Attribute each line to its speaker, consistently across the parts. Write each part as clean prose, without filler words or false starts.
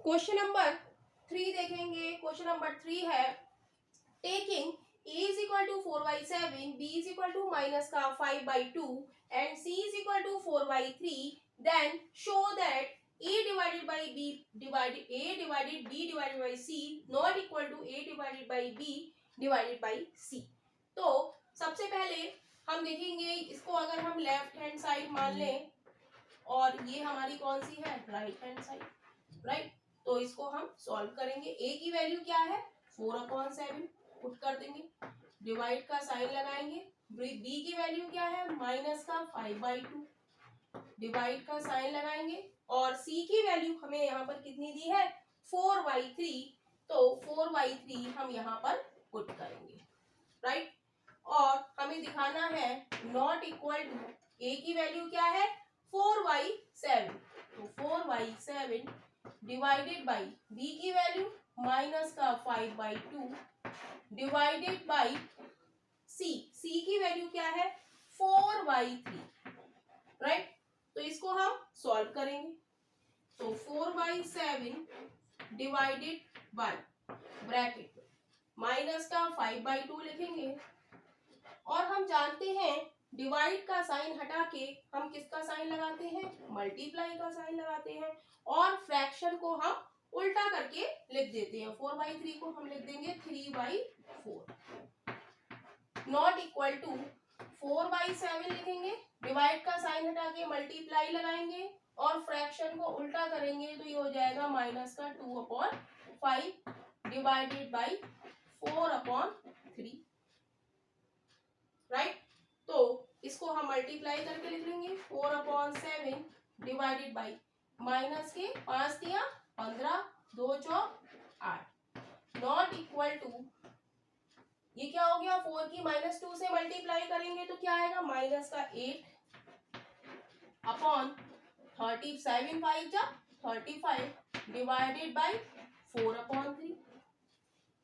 Speaker 1: Question number 3 देखेंगे। Question number 3 है taking a is equal to 4/7, b is equal to minus का 5/2 and c is equal to 4/3, then show that a divided by b divided b divided by c not equal to a divided by b divided by c। तो सबसे पहले हम देखेंगे इसको, अगर हम left hand side मान लें और ये हमारी कौन सी है, राइट हैंड साइड, राइट। तो इसको हम सॉल्व करेंगे। a की वैल्यू क्या है 4/7 पुट कर देंगे, डिवाइड का साइन लगाएंगे। b की वैल्यू क्या है माइनस का 5/2, डिवाइड का साइन लगाएंगे। और c की वैल्यू हमें यहाँ पर कितनी दी है 4/3, तो 4/3 हम यहाँ पर पुट करेंगे, राइट। और हमें दिखाना है नॉट इक्वल टू, a की वैल्यू क्या है 4/7, तो 4/7 डिवाइडेड बाई b की वैल्यू माइनस का 5/2 डिवाइडेड बाई c की वैल्यू क्या है 4/3, राइट। तो इसको हम सॉल्व करेंगे। तो 4/7 डिवाइडेड बाई ब्रैकेट माइनस का 5/2 लिखेंगे। और हम जानते हैं डिवाइड का साइन हटा के हम किसका साइन लगाते हैं, मल्टीप्लाई का साइन लगाते हैं। और फ्रैक्शन को हम उल्टा करके लिख देते हैं। 4/3 को हम लिख देंगे 3/4, नॉट इक्वल टू 4/7 लिखेंगे, डिवाइड का साइन हटा के मल्टीप्लाई लगाएंगे और फ्रैक्शन को उल्टा करेंगे तो ये हो जाएगा माइनस का 2/5 डिवाइडेड बाई 4/3, राइट। तो इसको हम मल्टीप्लाई करके लिख लेंगे 4/7 डिवाइडेड बाई माइनस के 5 दिया 15, 2 चौक 8, नॉट इक्वल टू, ये क्या हो गया 4 की -2 से मल्टीप्लाई करेंगे तो क्या आएगा माइनस का 8/30, 7 5 जा 35 डिवाइडेड बाई 4/3।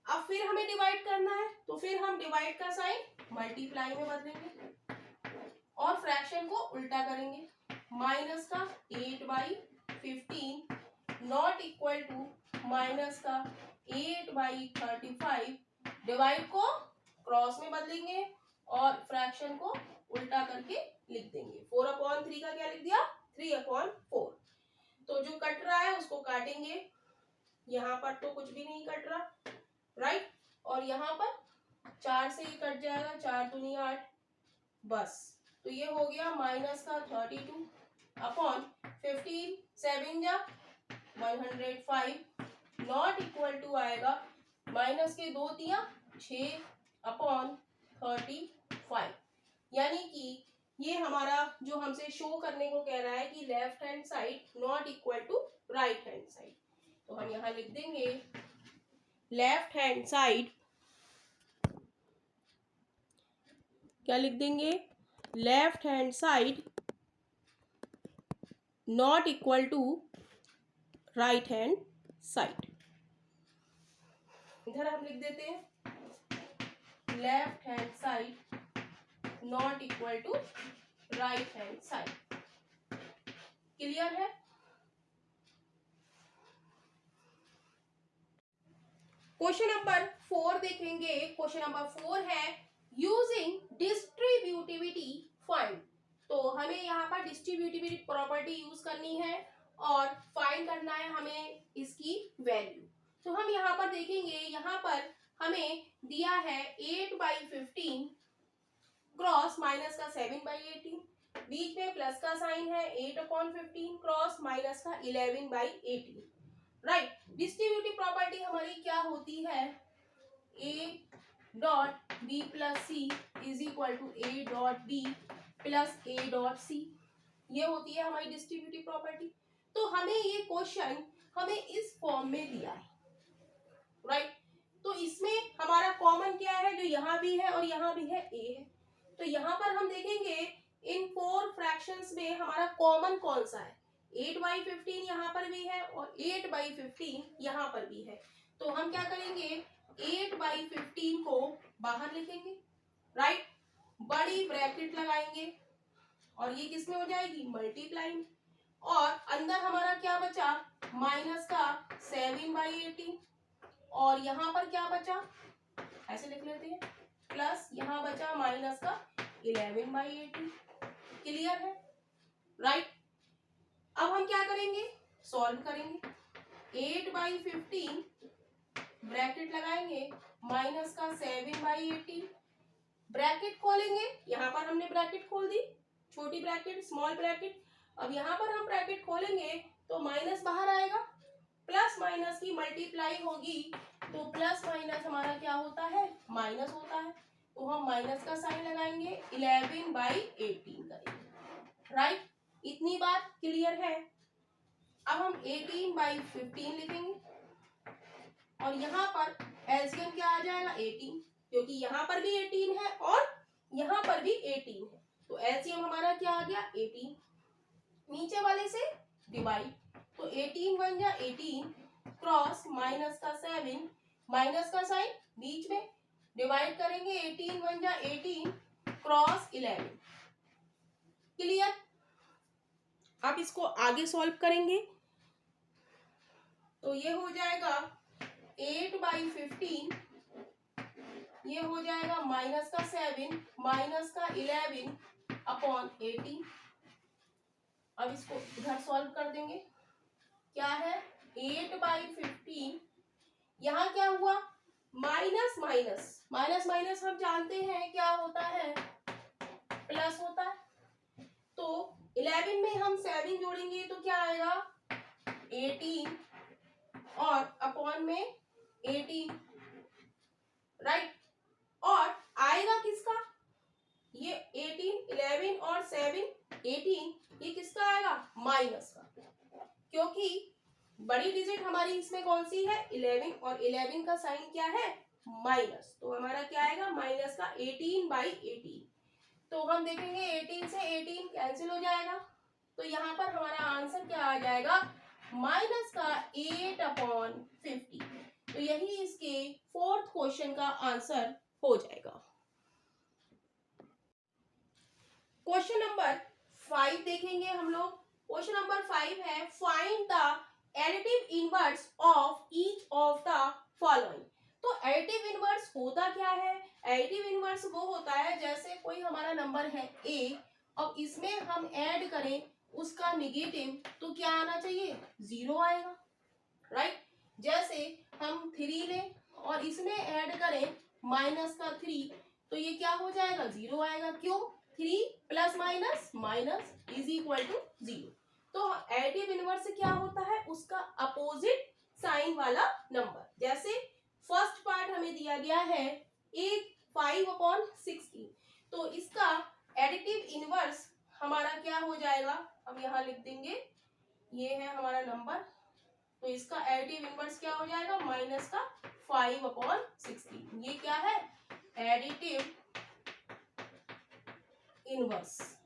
Speaker 1: अब फिर हमें डिवाइड करना है तो फिर हम डिवाइड का साइन मल्टीप्लाई में बदलेंगे और फ्रैक्शन को उल्टा करेंगे। माइनस का 8/15 नॉट इक्वल टू माइनस का 8/35, डिवाइड को क्रॉस में बदलेंगे और फ्रैक्शन को उल्टा करके लिख देंगे। 4/3 का क्या लिख दिया 3/4। तो जो कट रहा है उसको काटेंगे, यहाँ पर तो कुछ भी नहीं कट रहा, राइट। और यहाँ पर 4 से ही कट जाएगा, 4 दूनी 8 बस। तो ये हो गया माइनस का 32/15, 7 जा 105 नॉट इक्वल टू आएगा माइनस के 2 तिया 6/35। यानी कि ये हमारा जो हमसे शो करने को कह रहा है कि left hand side not equal to right hand side. तो हम यहाँ लिख देंगे लेफ्ट हैंड साइड, क्या लिख देंगे left hand side not equal to right hand side. इधर हम लिख देते हैं left hand side not equal to right hand side. Clear है। क्वेश्चन नंबर 4 देखेंगे। क्वेश्चन नंबर 4 है यूजिंग डिस्ट्रीब्यूटिविटी फाइंड। तो हमें यहाँ पर डिस्ट्रीब्यूटिविटी प्रॉपर्टी यूज करनी है और फाइंड करना है हमें इसकी वैल्यू। तो हम यहाँ पर देखेंगे, यहाँ पर हमें दिया है 8/15 क्रॉस माइनस का 7/18, बीच में प्लस का साइन है 8/15 क्रॉस माइनस का 11/18, राइट। डिस्ट्रीब्यूटिव प्रॉपर्टी हमारी क्या होती है, a dot b plus C is equal to a dot b plus a dot C, ये होती है हमारी डिस्ट्रीब्यूटिव प्रॉपर्टी। तो हमें ये क्वेश्चन हमें इस फॉर्म में दिया है, राइट। तो इसमें हमारा कॉमन क्या है, जो यहाँ भी है और यहाँ भी है a है। तो यहाँ पर हम देखेंगे इन 4 फ्रैक्शंस में हमारा कॉमन कौन सा है, 8/15 यहाँ पर भी है और 8/15 यहाँ पर भी है। तो हम क्या करेंगे 8/15 को बाहर लिखेंगे, राइट, बड़ी ब्रैकेट लगाएंगे और ये किस में हो जाएगी मल्टीप्लाई में। और अंदर हमारा क्या बचा माइनस का 7/18 और यहाँ पर क्या बचा, ऐसे लिख लेते हैं, प्लस यहाँ बचा माइनस का 11/18। क्लियर है, राइट। अब हम क्या करेंगे, सॉल्व करेंगे। 8/15 ब्रैकेट लगाएंगे, माइनस का 7/18 ब्रैकेट खोलेंगे, यहाँ पर हमने ब्रैकेट खोल दी, छोटी ब्रैकेट स्मॉल ब्रैकेट। अब यहाँ पर हम ब्रैकेट खोलेंगे तो माइनस बाहर आएगा, प्लस माइनस की मल्टीप्लाई होगी तो प्लस माइनस हमारा क्या होता है, माइनस होता है। तो हम माइनस का साइन लगाएंगे, 11/18 करेंगे, राइट। इतनी बात क्लियर है। अब हम 18/15 लिखेंगे और यहाँ पर एलसीएम क्या आ जाएगा, 18, क्योंकि यहाँ पर भी 18 है और यहाँ पर भी 18 है, तो एलसीएम हमारा क्या आ गया, 18। नीचे वाले से डिवाइड, तो 18 बन जा 18 क्रॉस माइनस का 7, माइनस का साइन बीच में, डिवाइड करेंगे 18 बन जा 18 क्रॉस 11। क्लियर। आप इसको आगे सॉल्व करेंगे तो ये हो जाएगा 8/15, ये हो जाएगा माइनस का 7 माइनस का 11/18। अब इसको इधर सॉल्व कर देंगे, क्या है 8/15, यहाँ क्या हुआ, माइनस माइनस, माइनस माइनस हम जानते हैं क्या होता है, प्लस होता है। तो 11 में हम 7 जोड़ेंगे तो क्या आएगा, 18 और अपॉन में 18, राइट। और आएगा किसका, ये 18, 11 और 7 18, ये किसका आएगा, माइनस का, क्योंकि बड़ी डिजिट हमारी इसमें कौन सी है, 11, और 11 का साइन क्या है, माइनस। तो हमारा क्या आएगा, माइनस का 18/18। तो हम देखेंगे 18 से 18 कैंसिल हो जाएगा, तो यहाँ पर हमारा आंसर क्या आ जाएगा, माइनस का 8/50। तो यही इसके 4th क्वेश्चन का आंसर हो जाएगा। क्वेश्चन नंबर 5 देखेंगे हम लोग। क्वेश्चन नंबर 5 है, find the additive inverse of each of the following. तो एडिटिव इनवर्स होता क्या है, एडिटिव इनवर्स वो होता है जैसे कोई हमारा नंबर है a, अब इसमें हम ऐड करें उसका निगेटिव, तो क्या आना चाहिए, 0 आएगा, राइट। जैसे हम 3 लें और इसमें ऐड करें माइनस का 3, तो ये क्या हो जाएगा, 0 आएगा। क्यों, 3 plus minus minus is equal to 0। तो एडिटिव इनवर्स क्या होता है, उसका अपोजिट साइन वाला नंबर। जैसे फर्स्ट पार्ट हमें दिया गया है 5/16, तो इसका एडिटिव इनवर्स हमारा क्या हो जाएगा, हम यहाँ लिख देंगे, ये है हमारा नंबर, तो इसका एडिटिव इनवर्स क्या हो जाएगा, माइनस का 5/16। ये क्या है, एडिटिव इनवर्स।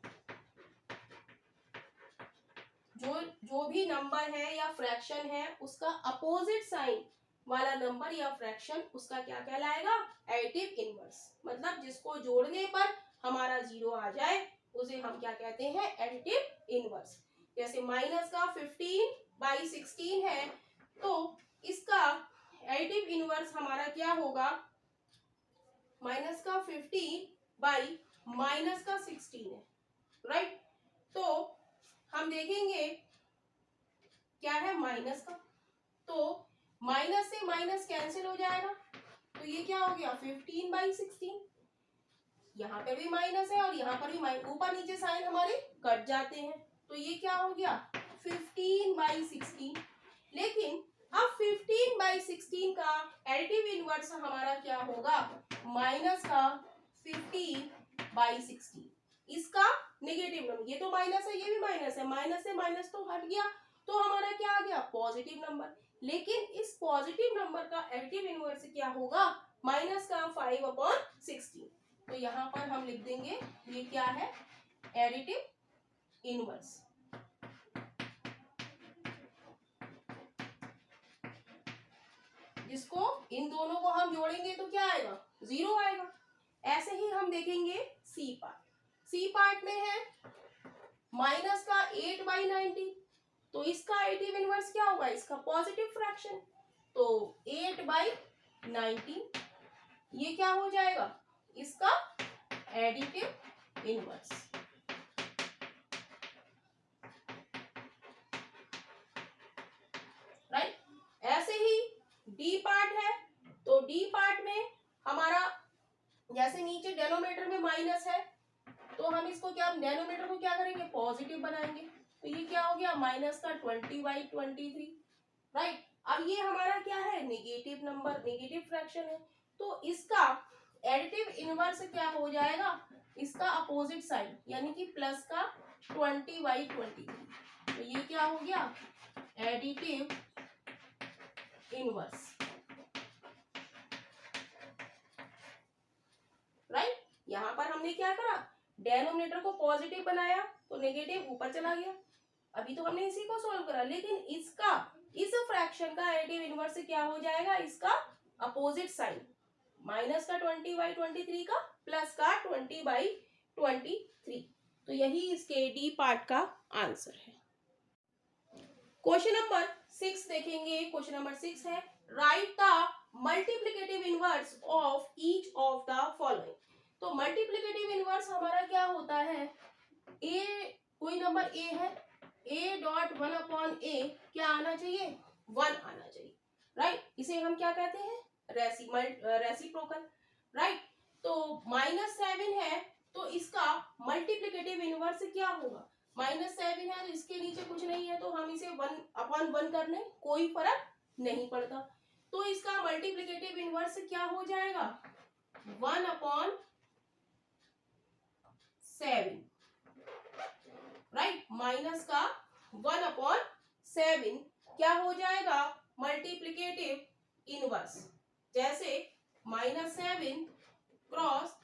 Speaker 1: जो भी नंबर है या फ्रैक्शन है उसका अपोजिट साइन वाला नंबर या फ्रैक्शन, उसका क्या कहलाएगा, एडिटिव इनवर्स। मतलब जिसको जोड़ने पर हमारा 0 आ जाए उसे हम क्या कहते हैं, एडिटिव इनवर्स। जैसे माइनस का 15/16 है, तो इसका एडिटिव इनवर्स हमारा क्या होगा, माइनस का 15/-16 है, राइट। तो हम देखेंगे क्या है, माइनस का, तो माइनस से माइनस कैंसिल हो जाएगा, तो ये क्या हो गया, 15/16। यहाँ पर भी माइनस है और यहाँ पर भी माइनस, ऊपर नीचे साइन हमारे कट जाते हैं, तो ये क्या हो गया, 15/16। लेकिन अब 15/16 का एडिटिव इनवर्स हमारा क्या होगा, माइनस का 15/16। इसका नेगेटिव नंबर, ये तो माइनस है, ये भी माइनस है, माइनस से माइनस तो हट गया, तो हमारा क्या आ गया, पॉजिटिव नंबर। लेकिन इस पॉजिटिव नंबर का एडिटिव इनवर्स क्या होगा, माइनस का 5/16। तो यहाँ पर हम लिख देंगे, ये क्या है, एडिटिव इनवर्स। जिसको इन दोनों को हम जोड़ेंगे तो क्या आएगा, 0 आएगा। ऐसे ही हम देखेंगे सी पार्ट। सी पार्ट में है माइनस का 8/19, तो इसका एडिटिव इनवर्स क्या होगा, इसका पॉजिटिव फ्रैक्शन। तो 8/19 ये क्या हो जाएगा, इसका एडिटिव इनवर्स। राइट। ऐसे ही डी पार्ट है, तो डी पार्ट में हमारा जैसे नीचे डेनोमिनेटर में माइनस है, तो हम इसको क्या, डेनोमिनेटर को क्या करेंगे, पॉजिटिव बनाएंगे। तो ये क्या हो गया, माइनस का 20/23। राइट। अब ये हमारा क्या है, नेगेटिव नंबर, नेगेटिव फ्रैक्शन है, तो इसका एडिटिव इनवर्स क्या हो जाएगा, इसका अपोजिट साइड, यानी कि प्लस का 20/23। तो ये क्या हो गया, एडिटिव इनवर्स। राइट। यहां पर हमने क्या करा, डेनोमिनेटर को पॉजिटिव बनाया तो नेगेटिव ऊपर चला गया। अभी तो हमने इसी को सॉल्व करा, लेकिन इसका, इस फ्रैक्शन का एडिटिव इनवर्स क्या हो जाएगा, इसका अपोजिट साइन, माइनस का 20/23 का प्लस का 20/23। तो यही इसके डी पार्ट का आंसर है। क्वेश्चन नंबर 6 देखेंगे। क्वेश्चन नंबर 6 है, right the multiplicative inverse of each of the following. तो मल्टीप्लिकेटिव इनवर्स हमारा क्या होता है, ए, कोई नंबर ए है, a.1/a क्या आना चाहिए, 1 आना चाहिए। राइट। इसे हम क्या कहते हैं, रेसिप्रोकल। राइट। तो -7 है, तो इसका मल्टीप्लिकेटिव इनवर्स क्या होगा, -7 है तो इसके नीचे कुछ नहीं है, तो हम इसे 1/1 कर लें, कोई फर्क नहीं पड़ता। तो इसका मल्टीप्लिकेटिव इनवर्स क्या हो जाएगा, 1/7। राइट। माइनस का 1/7 क्या हो जाएगा, मल्टीप्लिकेटिव इनवर्स। जैसे -7 क्रॉस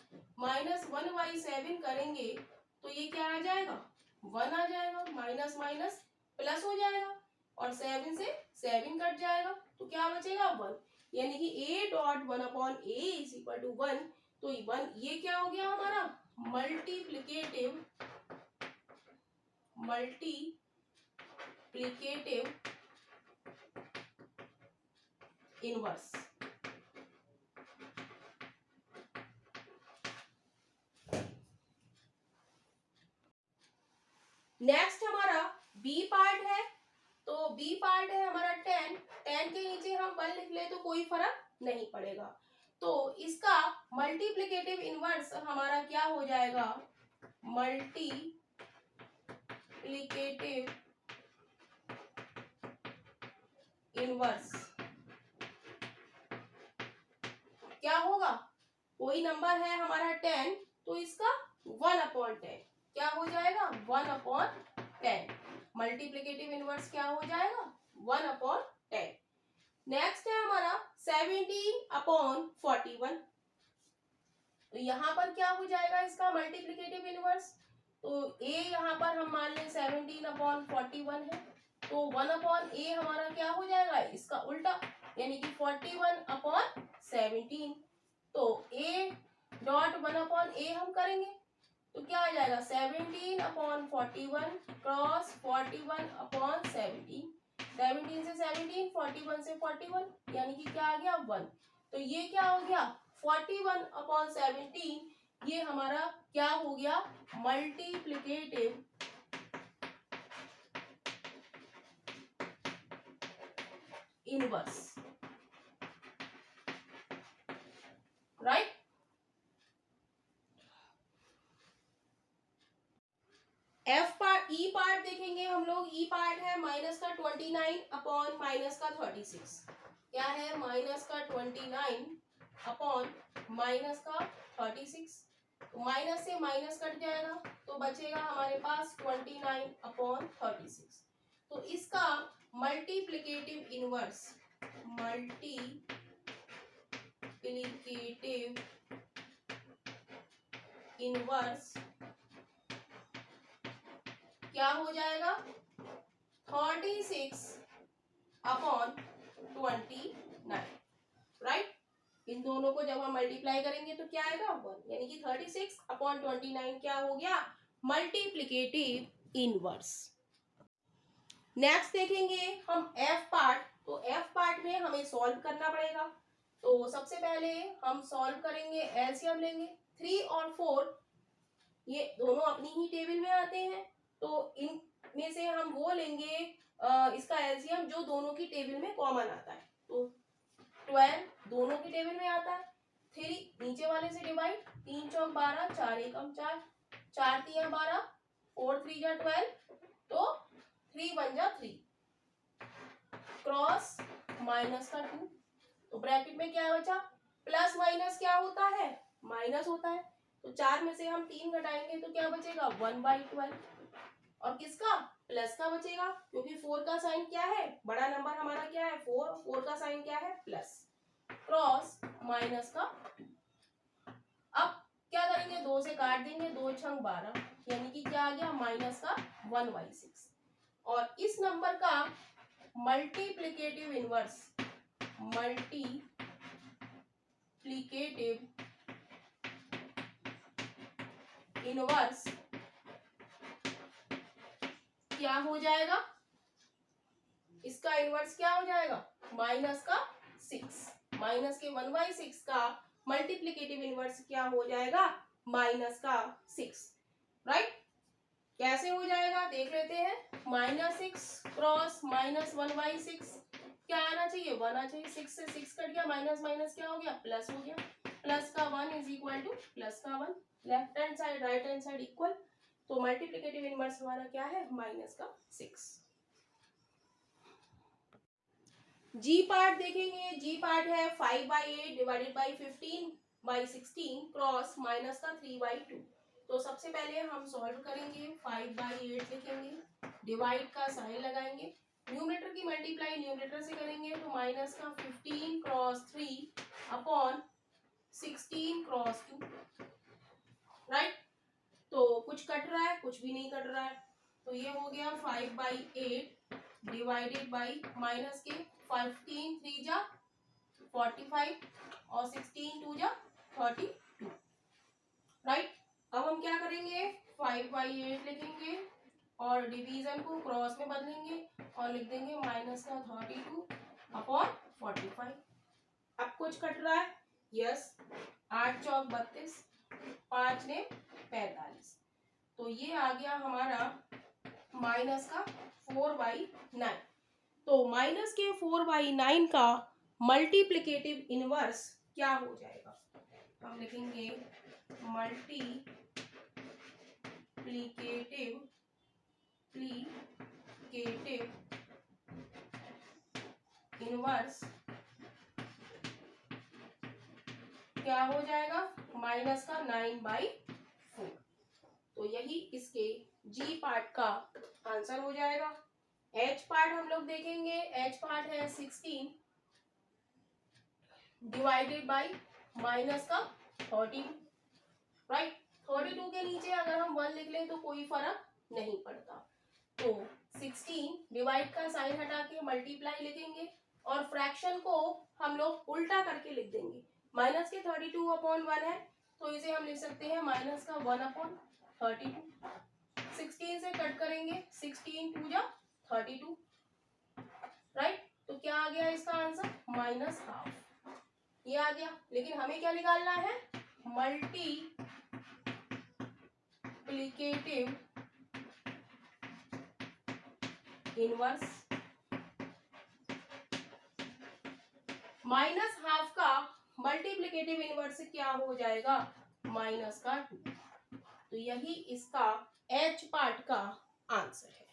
Speaker 1: -1/7 करेंगे तो ये क्या आ जाएगा, 1 आ जाएगा, माइनस माइनस प्लस हो जाएगा, और 7 से 7 कट जाएगा, तो क्या बचेगा, 1। यानी कि a.1/a = 1। तो 1 ये क्या हो गया हमारा, मल्टीप्लिकेटिव इनवर्स। नेक्स्ट हमारा बी पार्ट है, तो बी पार्ट है हमारा 10 के नीचे हम 1 लिख ले तो कोई फर्क नहीं पड़ेगा। तो इसका मल्टीप्लिकेटिव इनवर्स हमारा क्या हो जाएगा, मल्टीप्लिकेटिव इनवर्स क्या होगा, कोई नंबर है हमारा 10, तो इसका 1/10 क्या हो जाएगा, 1/10। मल्टीप्लिकेटिव इनवर्स क्या हो जाएगा, 1/10। नेक्स्ट है हमारा 17/41। तो यहाँ पर क्या हो जाएगा इसका मल्टीप्लिकेटिव इनवर्स, तो a यहाँ पर हम मान लें 17/41 है, तो 1/a हमारा क्या हो जाएगा, इसका उल्टा, यानी कि 41/17। तो a.1/a हम करेंगे तो क्या आ जाएगा, 17/41 क्रॉस 41/17। 17 से 17, 41 से 41, यानी कि क्या आ गया, 1। तो ये क्या हो गया, 41/17 ये हमारा क्या हो गया, multiplicative inverse. Right. F part, E part देखेंगे हम लोग। ई पार्ट है -29/-36। क्या है, -29/-36। तो माइनस से माइनस कट जाएगा तो बचेगा हमारे पास 29/36। तो इसका मल्टीप्लिकेटिव इनवर्स क्या हो जाएगा, 36/29। राइट। इन दोनों को जब हम मल्टीप्लाई करेंगे तो क्या आएगा, 1। यानी कि 36/29 क्या हो गया, मल्टीप्लिकेटिव इनवर्स। नेक्स्ट देखेंगे हम एफ पार्ट। तो एफ पार्ट में हमें सॉल्व करना पड़ेगा। तो सबसे पहले हम सॉल्व करेंगे, एलसीएम लेंगे। 3 और 4 ये दोनों अपनी ही टेबल में आते हैं, तो इनमें से हम वो लेंगे इसका एलसीएम जो दोनों की टेबल में कॉमन आता है। तो 12 दोनों की टेबल में आता है। 3 नीचे वाले से डिवाइड, 3 चौक 12, 4 एकम 4, 4 3 12, 4 3 जा 12, तो 3 1 जा 3, क्रॉस माइनस का 2। तो ब्रैकेट में क्या बचा, प्लस माइनस क्या होता है, माइनस होता है। तो 4 में से हम 3 घटाएंगे तो क्या बचेगा, 1/12। और किसका, प्लस का बचेगा, क्योंकि 4 का साइन क्या है, बड़ा नंबर हमारा क्या है 4, 4 का साइन क्या है प्लस, क्रॉस माइनस का 2। अब क्या करेंगे, 2 से काट देंगे, 2 छंग 12, यानी कि क्या आ गया, माइनस का 1/6। और इस नंबर का मल्टीप्लिकेटिव इनवर्स, मल्टीप्लिकेटिव इनवर्स क्या हो जाएगा, इसका इनवर्स क्या हो जाएगा, माइनस का 6। माइनस के 1/6 का मल्टीप्लिकेटिव इनवर्स क्या हो जाएगा, माइनस का 6। राइट, कैसे हो जाएगा देख लेते हैं। -6 क्रॉस -1/6, क्या आना चाहिए, 1 आना चाहिए। 6 से 6 कट गया, माइनस माइनस क्या हो गया, प्लस हो गया। प्लस का 1 इज इक्वल टू प्लस का 1, left hand side right hand side equal. तो मल्टीप्लिकेटिव इनवर्स हमारा क्या है, माइनस का 6। जी पार्ट देखेंगे। जी पार्ट है 5/8 डिवाइडेड बाई 15/16 क्रॉस माइनस का 3/2। तो सबसे पहले हम सॉल्व करेंगे, 5/8 लिखेंगे, डिवाइड का साइन लगाएंगे, न्यूमरेटर की मल्टीप्लाई न्यूमरेटर से करेंगे, तो माइनस का 15 क्रॉस 3 अपॉन 16 क्रॉस 2। राइट, तो कुछ कट रहा है, कुछ भी नहीं कट रहा है, तो ये हो गया 5/8 डिवाइडेड बाई माइनस के 15 3 जा 45 और 16 2 जा 32। राइट, अब हम क्या करेंगे, 5/8 लिखेंगे और डिवीजन को क्रॉस में बदलेंगे और लिख देंगे माइनस का 32 अपॉन 45। अब कुछ कट रहा है, यस, 8 चौक 32, 5 ने 45, तो ये आ गया हमारा माइनस का 4/9। तो माइनस के 4/9 का मल्टीप्लिकेटिव इनवर्स क्या हो जाएगा, हम लिखेंगे मल्टीप्लिकेटिव इनवर्स क्या हो जाएगा, माइनस का 9/4। तो यही इसके जी पार्ट का आंसर हो जाएगा। एच पार्ट हम लोग देखेंगे। एच पार्ट है 16 डिवाइडेड बाई माइनस का 32। राइट, 32 के नीचे अगर हम 1 लिख लें तो कोई फर्क नहीं पड़ता। तो 16 डिवाइड का साइन हटा के मल्टीप्लाई लिखेंगे और फ्रैक्शन को हम लोग उल्टा करके लिख देंगे। माइनस के 32 अपॉन 1 है, तो इसे हम लिख सकते हैं माइनस का 1 अपॉन 32। 16 से कट करेंगे, 16 2 जा 32। राइट, तो क्या आ गया इसका आंसर, -12 ये आ गया। लेकिन हमें क्या निकालना है, मल्टीप्लिकेटिव इनवर्स। -12 का मल्टीप्लिकेटिव इनवर्स क्या हो जाएगा, माइनस का 2। तो यही इसका एच पार्ट का आंसर है।